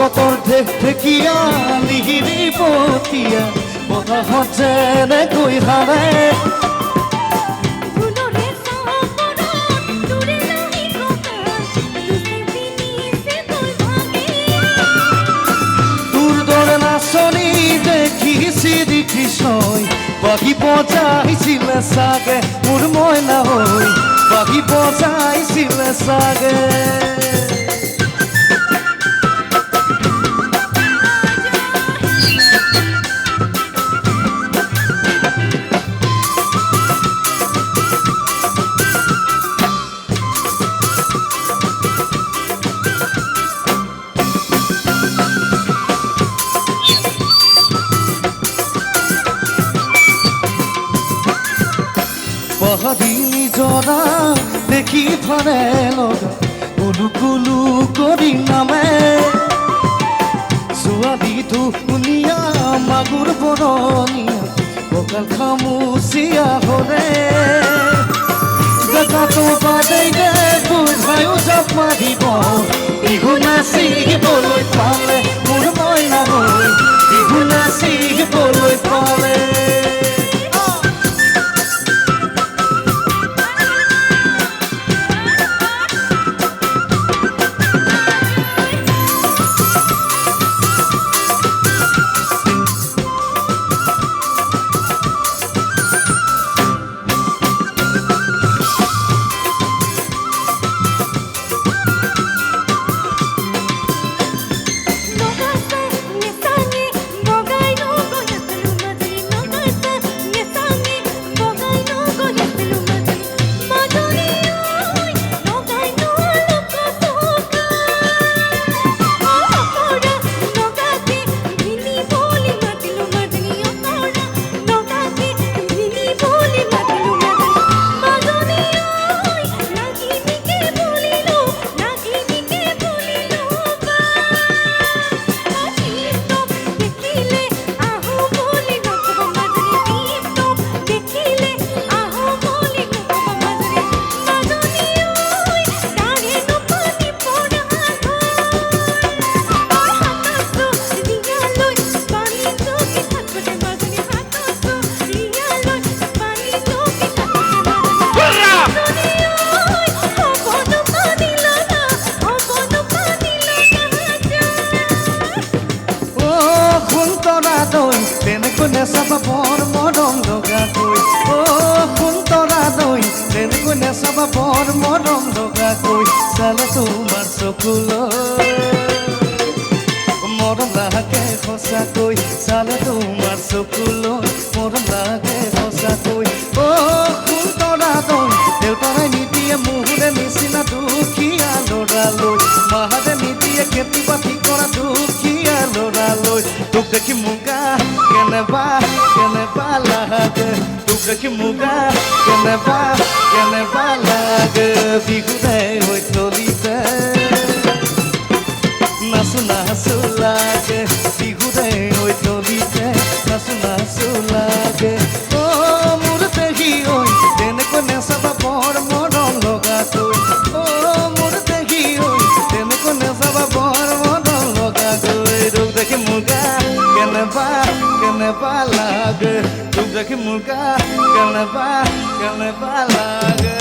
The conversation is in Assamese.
পৰ্বতৰ ঢেকীয়া লিহিৰি পতীয়া বতাহত যেনেকৈ হাৰে তোৰ দৰে নাচনি দেখিছি কৃষ্ণই বাগি বজাইছিলে চাগে মোৰ মইনা হৈ বাগি বজাইছিলে চাগে বাহাদিনী জনা দেখি ফালে লগা কুলু কুলু কৰি নামে ছোৱালীটো ধুনীয়া মাগুৰ বৰণীয়া কঁকাল খামুচিয়া হৰে জেগাটো বাদেই দে বুঢ়ায়ো জাপ মাৰিব বিহু নাচিবলৈ পালে মোৰ মইনা হৈ বিহু নাচিবলৈ পালে তেনেকৈ নেচাবা বৰ মৰম লগাকৈ সুন্তৰা দৈ তেনেকৈ নেচাবা বৰ মৰম লগাকৈ চালে তোমাৰ চকুলৈ মৰম লাগে সঁচাকৈ চালে তোমাৰ চকুলৈ মৰম লাগে সঁচাকৈ সুন্তৰা দৈ দেউতাৰাই নিদিয়ে মোৰে নিচিনা দুখীয়া ল'ৰালৈ মাহঁতে নিদিয়ে খেতি বাতি কৰা দুখীয়া ল'ৰালৈ তোক দেখি মুগা কেনেবা লাগে তোক দেখি মুগা কেনেবা লাগে বিহুৰে হৈ তলিতে নাচো লাগে বিহুৰে হৈ তলিতে নাচো লাগে মোৰ দেহি ঐ তেনেকৈ নেচাবা বৰ মৰম লগাকৈ মোৰ দেহি ঐ তেনেকৈ নেচাবা বৰ মৰম লগাকৈ তোক দেখি মুগা কেনেবা লাগে তোক দেখি মুগা কেনেবা লাগে